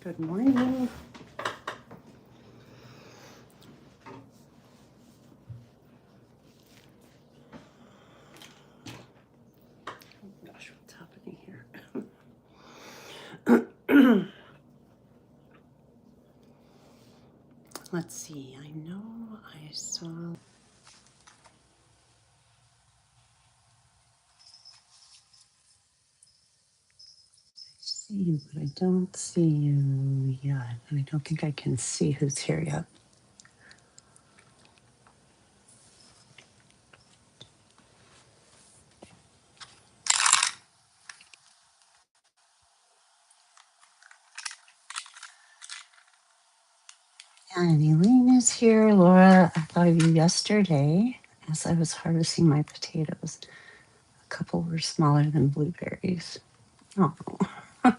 Good morning. Oh gosh, what's happening here? Let's see. I know I saw. See you, but I don't see you yet. I don't think I can see who's here yet. And Elaine is here. Laura, I thought of you yesterday as I was harvesting my potatoes. A couple were smaller than blueberries. Oh. Oh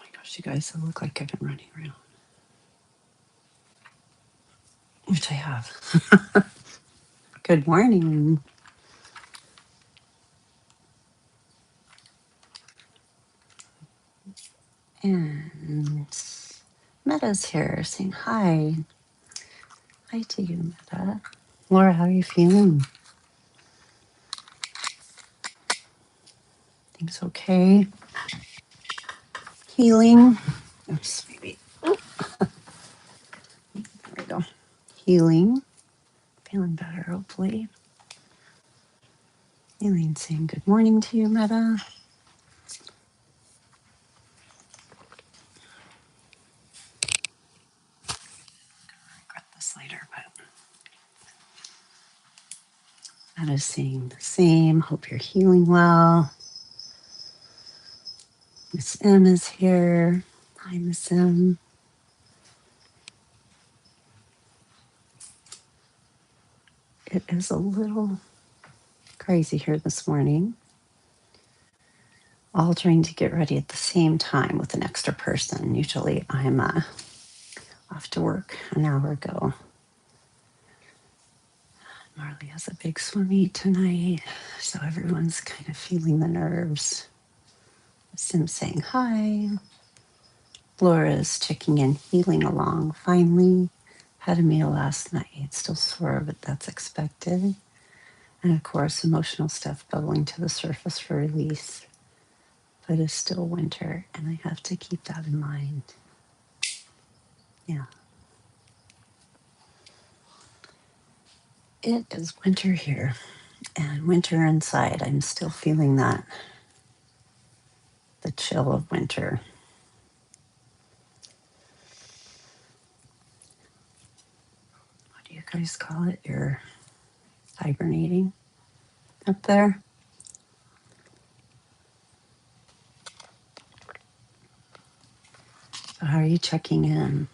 my gosh, you guys, I look like I've been running around. Which I have. Good morning. And Meta's here saying hi. Hi to you, Meta. Laura, how are you feeling? Things okay? Healing? Oops, maybe. There we go. Healing. Feeling better, hopefully. Elaine saying good morning to you, Meta. Regret this later, but Meta's saying the same. Hope you're healing well. Miss M is here. Hi, Miss M. It is a little crazy here this morning. All trying to get ready at the same time with an extra person. Usually I'm off to work an hour ago. Marley has a big swim meet tonight, so everyone's kind of feeling the nerves. Sim saying hi. Laura's checking in, healing along. Finally, had a meal last night. Still sore, but that's expected. And of course, emotional stuff bubbling to the surface for release. But it's still winter, and I have to keep that in mind. Yeah. It is winter here, and winter inside. I'm still feeling that, the chill of winter. What do you guys call it? You're hibernating up there? So how are you checking in?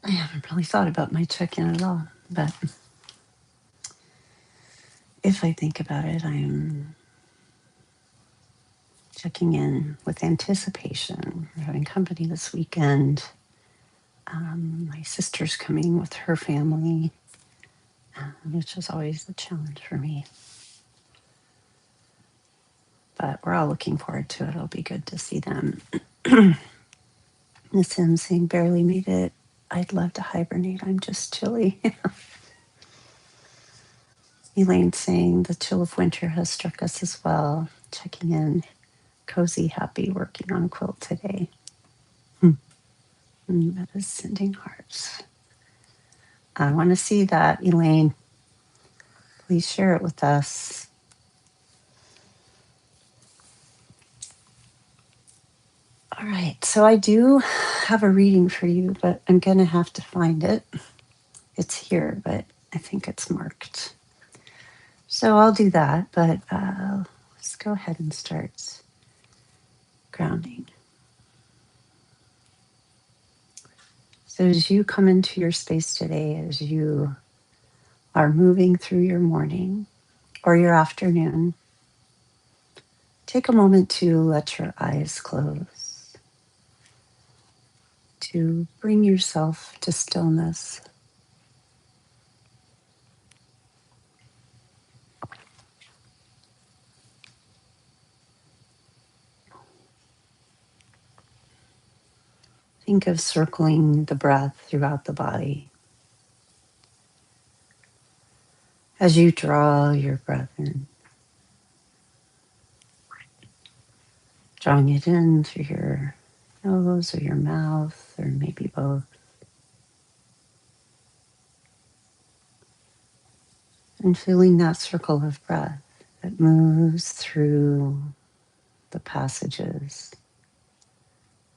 I haven't really thought about my check-in at all, but if I think about it, I'm checking in with anticipation. We're having company this weekend. My sister's coming with her family, which is always a challenge for me. But we're all looking forward to it. It'll be good to see them. Miss M saying, barely made it. I'd love to hibernate. I'm just chilly. Elaine saying, the chill of winter has struck us as well. Checking in. Cozy, happy, working on a quilt today. That is sending hearts. I want to see that, Elaine. Please share it with us. All right, so I do have a reading for you, but I'm going to have to find it. It's here, but I think it's marked. So I'll do that, but let's go ahead and start grounding. So as you come into your space today, as you are moving through your morning or your afternoon, take a moment to let your eyes close, to bring yourself to stillness. Think of circling the breath throughout the body. As you draw your breath in, drawing it in through your nose or your mouth, or maybe both, and feeling that circle of breath that moves through the passages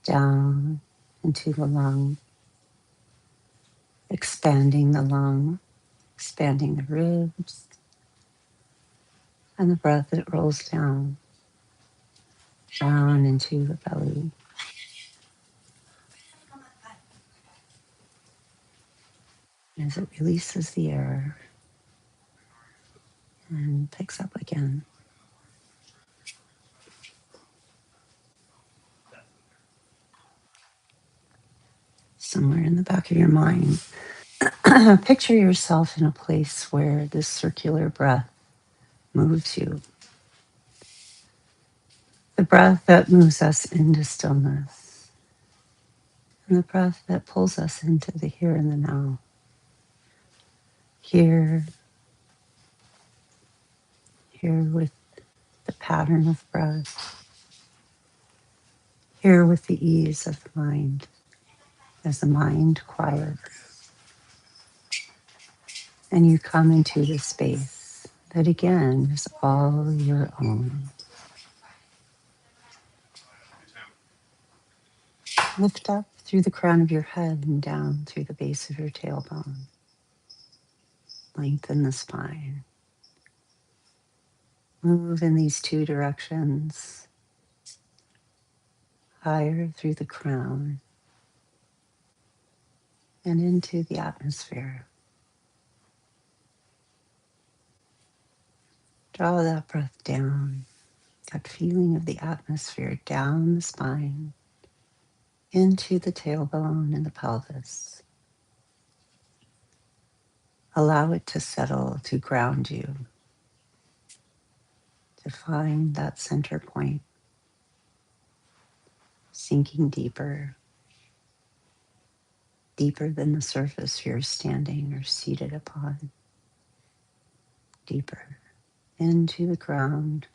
down into the lung, expanding the lung, expanding the ribs, and the breath that rolls down into the belly. As it releases the air and picks up again. Somewhere in the back of your mind, picture yourself in a place where this circular breath moves you. The breath that moves us into stillness, and the breath that pulls us into the here and the now. Here with the pattern of breath, here with the ease of the mind, as the mind quiets, and you come into the space that again is all your own. Lift up through the crown of your head and down through the base of your tailbone. Lengthen the spine. Move in these two directions, higher through the crown and into the atmosphere. Draw that breath down, that feeling of the atmosphere down the spine, into the tailbone and the pelvis. Allow it to settle, to ground you, to find that center point, sinking deeper, deeper than the surface you're standing or seated upon, deeper into the ground,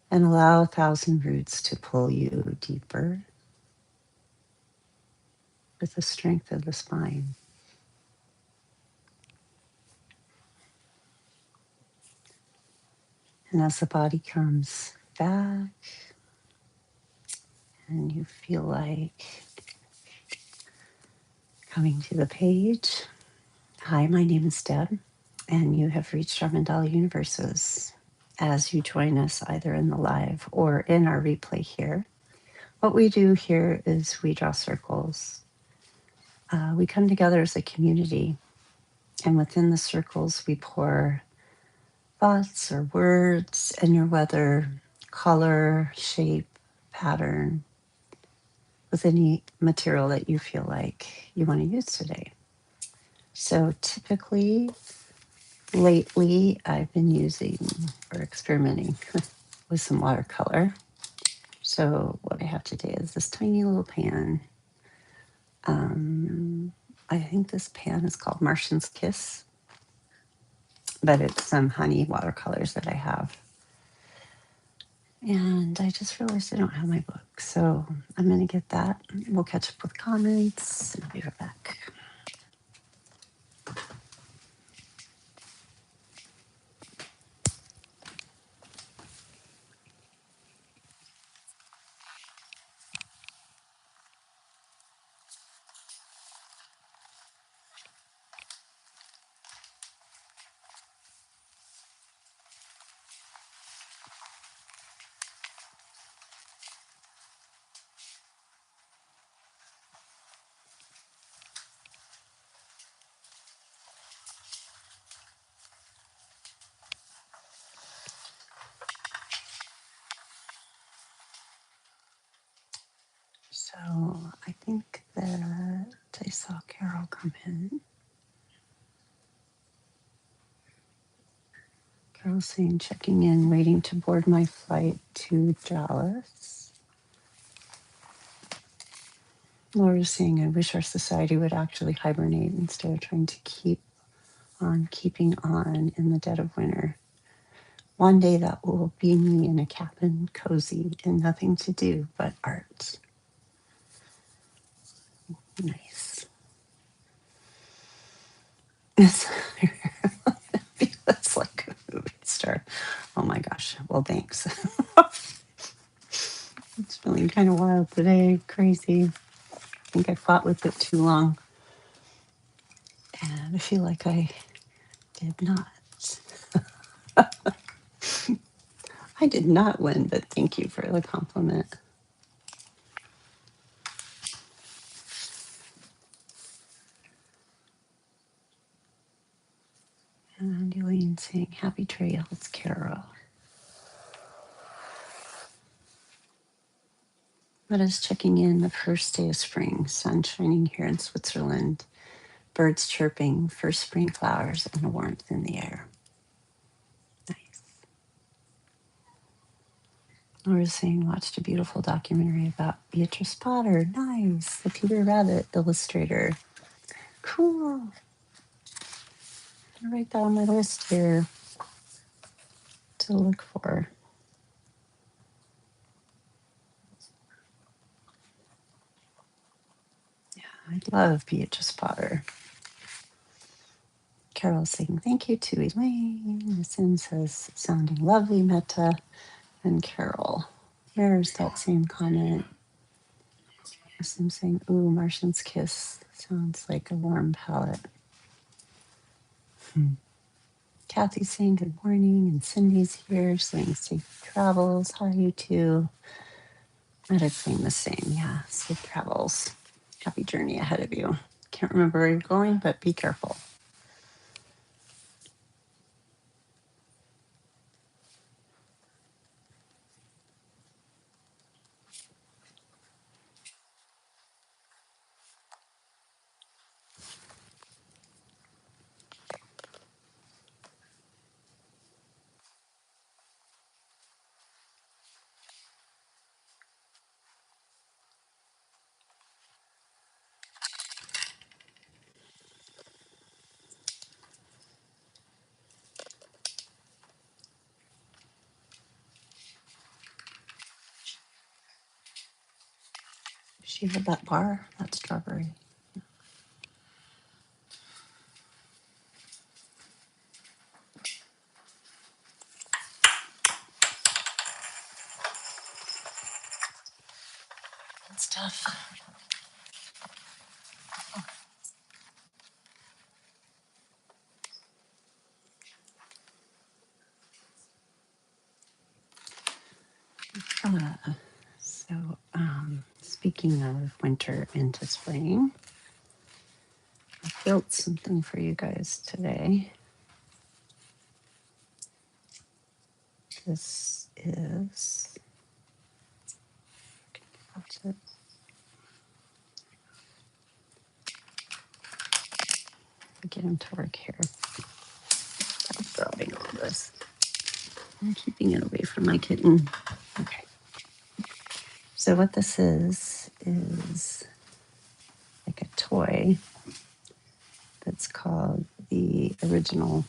and allow 1,000 roots to pull you deeper with the strength of the spine. And as the body comes back and you feel like coming to the page, hi, my name is Deb, and you have reached our Mandala universes. As you join us either in the live or in our replay here, what we do here is we draw circles. We come together as a community, and within the circles, we pour thoughts or words and your weather, color, shape, pattern, with any material that you feel like you want to use today. So typically, lately, I've been using or experimenting with some watercolor. So what I have today is this tiny little pan. I think this pan is called Martian's Kiss, but it's some honey watercolors that I have. And I just realized I don't have my book. So I'm going to get that. We'll catch up with comments. I'll be right back. saw Carol come in. Carol saying, checking in, waiting to board my flight to Dallas. Laura's saying, I wish our society would actually hibernate instead of trying to keep on keeping on in the dead of winter. One day that will be me in a cabin, cozy, and nothing to do but art. Nice. It's like a movie star. Oh my gosh. Well, thanks. It's feeling kind of wild today. Crazy. I think I fought with it too long. And I feel like I did not. I did not win, but thank you for the compliment. And Elaine saying, happy trails, Carol. Let us checking in the first day of spring, sun shining here in Switzerland, birds chirping, first spring flowers, and a warmth in the air. Nice. Laura's saying, watched a beautiful documentary about Beatrice Potter. Nice. The Peter Rabbit illustrator. Cool. I'll write that on my list here to look for. Yeah, I love Beatrice Potter. Carol saying, thank you to Elaine. Sim says, sounding lovely, Meta. And Carol. There's that same comment. Sim saying, ooh, Martian's kiss. Sounds like a warm palette. Kathy saying good morning, and Cindy's here saying safe travels. Hi, you two. Meta saying the same. Yeah, safe travels. Happy journey ahead of you. Can't remember where you're going, but be careful. She had that bar, that strawberry. That's tough. Speaking of winter into spring, I built something for you guys today. This is, get him to work here. I'm throwing all this. I'm keeping it away from my kitten. Okay. So what this is like a toy that's called the original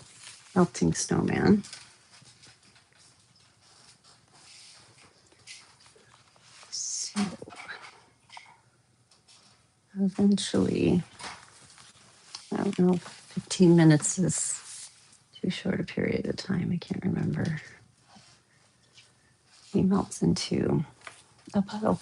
melting snowman. So eventually, I don't know if 15 minutes is too short a period of time. I can't remember. He melts into a puddle.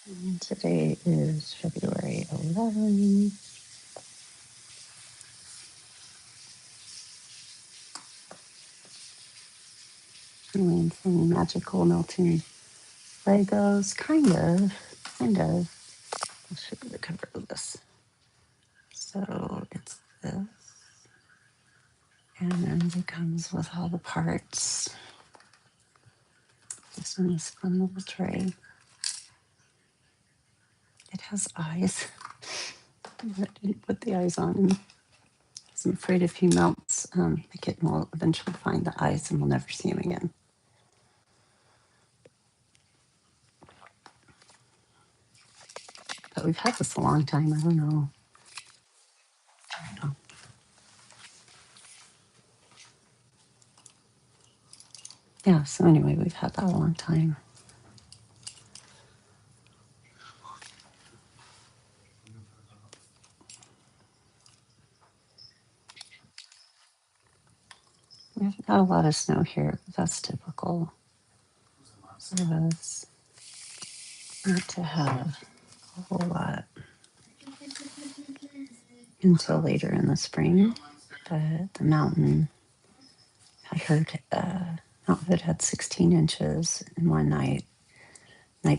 And today is February 11th. Feeling some magical melting Legos, kind of. I'll show you the cover of this. So it's this, and then it comes with all the parts. This one is fun little tray. It has eyes. I didn't put the eyes on him. I'm afraid if he melts, the kitten will eventually find the eyes and we'll never see him again. But we've had this a long time. I don't know. Yeah, so anyway, we've had that a long time. We haven't had a lot of snow here, but that's typical for us not to have a whole lot until later in the spring. But the mountain, I heard Mount Hood had 16 inches in one night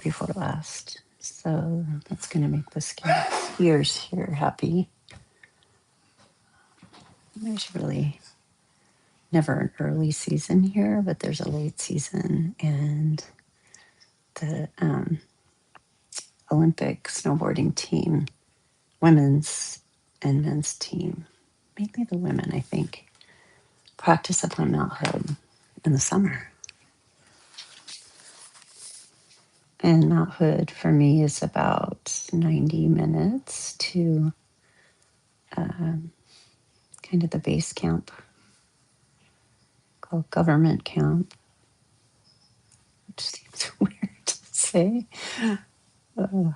before last. So that's going to make the skiers here happy. There's really never an early season here, but there's a late season, and the Olympic snowboarding team, women's and men's team, mainly the women, I think, practice up on Mount Hood in the summer. And Mount Hood for me is about 90 minutes to kind of the base camp called Government Camp, which seems weird to say. Uh,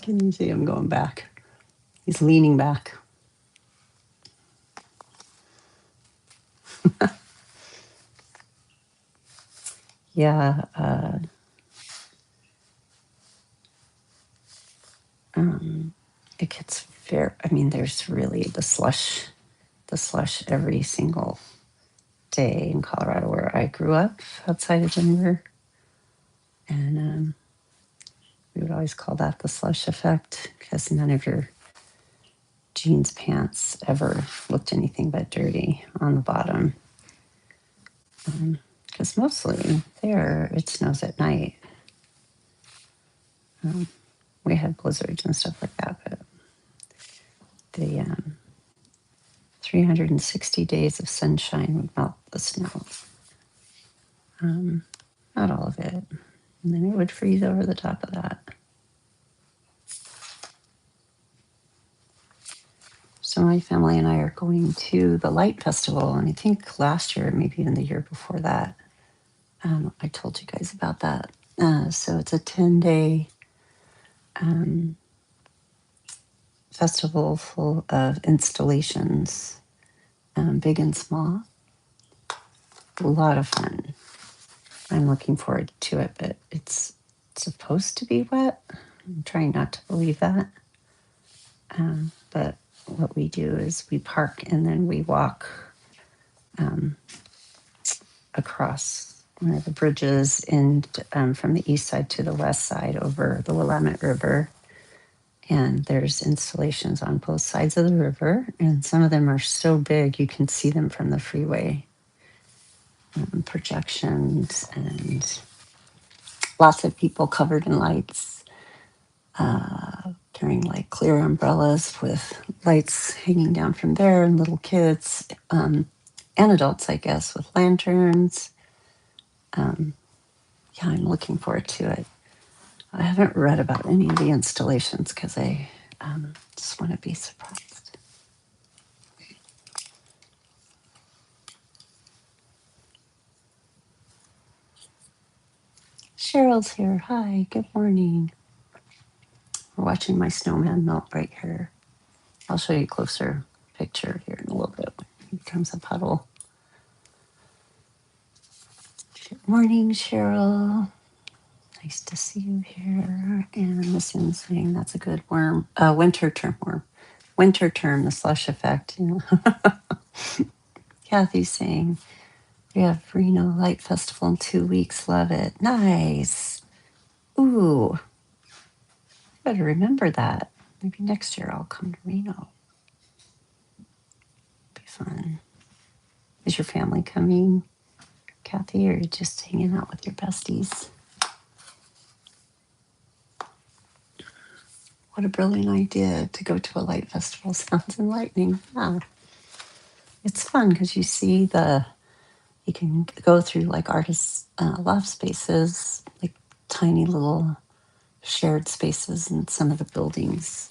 Can you see him going back? He's leaning back. Yeah. It gets very, I mean, there's really the slush every single day in Colorado where I grew up outside of Denver. And we would always call that the slush effect because none of your jeans pants ever looked anything but dirty on the bottom. Because mostly there it snows at night. We had blizzards and stuff like that, but the 360 days of sunshine would melt the snow. Not all of it. And then it would freeze over the top of that. So my family and I are going to the Light Festival, and I think last year, maybe even the year before that, I told you guys about that. So it's a 10-day festival full of installations, big and small. A lot of fun. I'm looking forward to it, but it's supposed to be wet. I'm trying not to believe that. But what we do is we park and then we walk across one of the bridges and from the east side to the west side over the Willamette River. And there's installations on both sides of the river, and some of them are so big you can see them from the freeway. Projections and lots of people covered in lights, carrying like clear umbrellas with lights hanging down from there, and little kids and adults, I guess, with lanterns. Yeah, I'm looking forward to it. I haven't read about any of the installations because I just want to be surprised. Cheryl's here. Hi, good morning. We're watching my snowman melt right here. I'll show you a closer picture here in a little bit. Here comes a puddle. Good morning, Cheryl. Nice to see you here. And this is saying that's a good worm. Winter term worm. Winter term, the slush effect. You know. Kathy's saying we have Reno Light Festival in 2 weeks. Love it. Nice. Ooh. Better remember that. Maybe next year I'll come to Reno. Be fun. Is your family coming, Kathy, or are you just hanging out with your besties? What a brilliant idea to go to a light festival. Sounds enlightening. Yeah. It's fun because you can go through like artists' loft spaces, like tiny little shared spaces in some of the buildings.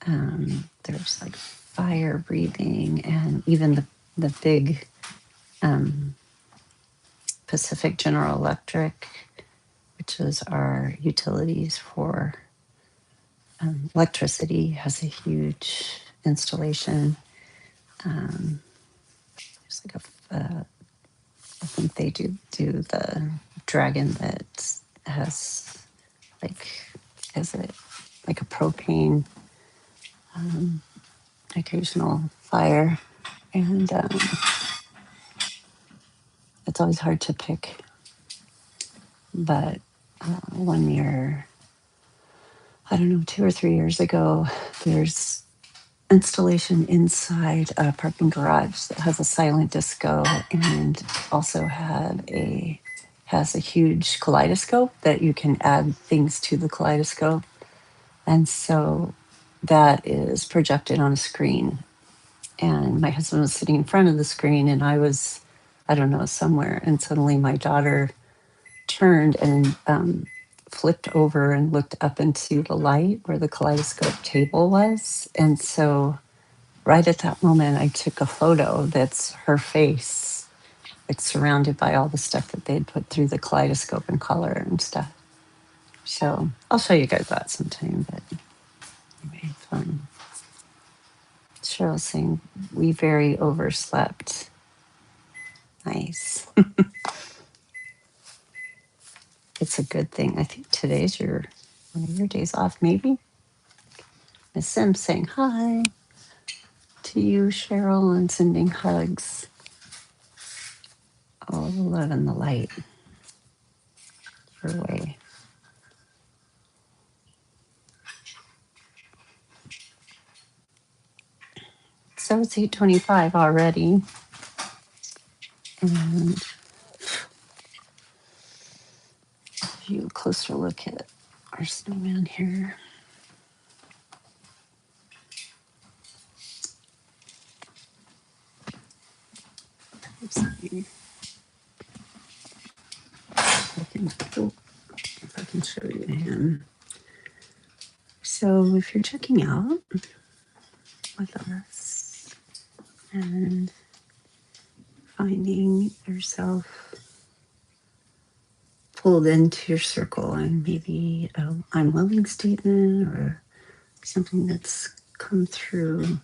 There's like fire breathing, and even the big Pacific General Electric, which is our utilities for electricity, has a huge installation. There's like I think they do the dragon that has like, is it like a propane occasional fire, and it's always hard to pick. But 1 year, I don't know, 2 or 3 years ago, there's installation inside a parking garage that has a silent disco, and also has a huge kaleidoscope that you can add things to the kaleidoscope. And so that is projected on a screen. And my husband was sitting in front of the screen, and I was, I don't know, somewhere. And suddenly my daughter turned and flipped over and looked up into the light where the kaleidoscope table was. And so right at that moment, I took a photo that's her face, like surrounded by all the stuff that they'd put through the kaleidoscope and color and stuff. So I'll show you guys that sometime, but anyway, fun. Cheryl's saying, we very overslept. Nice. It's a good thing. I think today's one of your days off, maybe. Miss Sim saying hi to you, Cheryl, and sending hugs. All the love and the light your way. So it's 8:25 already. And if you closer look at our snowman here. Let's see if I can show you him. So if you're checking out with us and finding yourself pulled into your circle, and maybe an I'm willing statement or something that's come through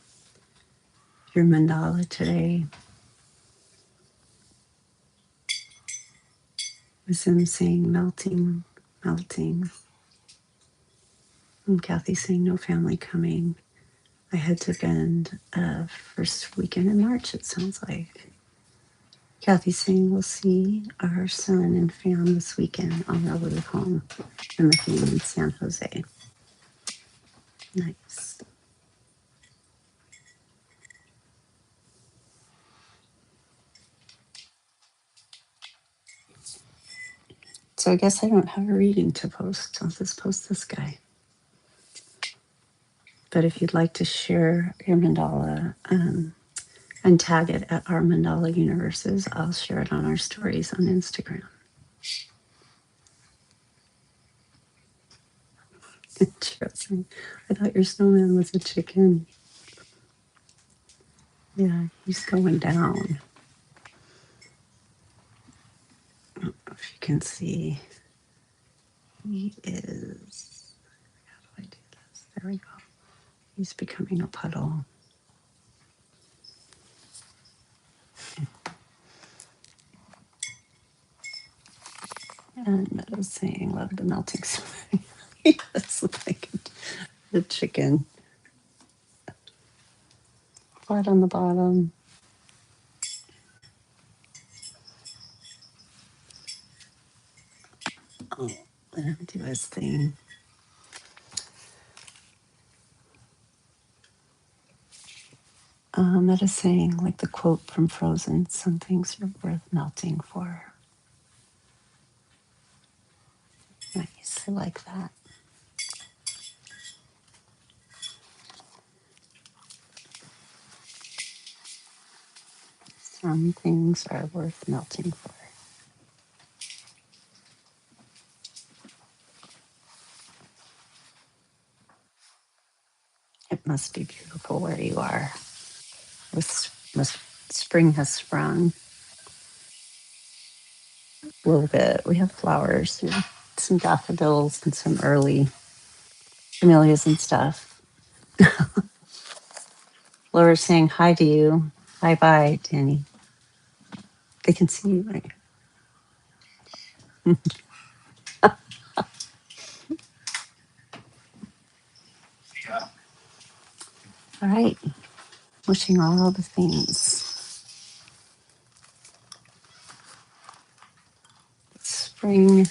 your mandala today. With him saying melting, melting. And Kathy saying no family coming. I had to Bend first weekend in March, it sounds like. Kathy saying we'll see our son and fam this weekend on our way home from the family in San Jose. Nice. So I guess I don't have a reading to post. I'll just post this guy. But if you'd like to share your mandala and tag it at our mandala universes, I'll share it on our stories on Instagram. Interesting. I thought your snowman was a chicken. Yeah, he's going down. I don't know if you can see. He is, how do I do this? There we go. He's becoming a puddle. And Meadow's saying, love the melting spring. That's like the chicken. Flat on the bottom. Oh, let him do his thing. Meadow saying, like the quote from Frozen, some things are worth melting for. Nice, I like that. Some things are worth melting for. It must be beautiful where you are. Spring has sprung a little bit. We have flowers, some daffodils and some early camellias and stuff. Laura's saying hi to you. Bye bye, Danny. They can see you, right? All right. Wishing all the things. Spring.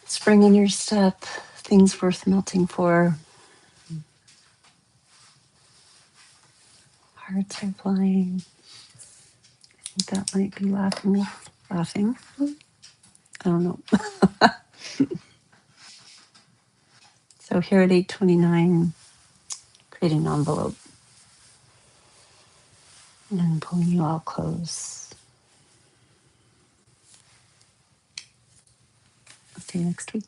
Spring in your step. Things worth melting for. Hearts are flying. I think that might be laughing. I don't know. So here at 8:29, creating an envelope and pulling you all close. I'll see you next week.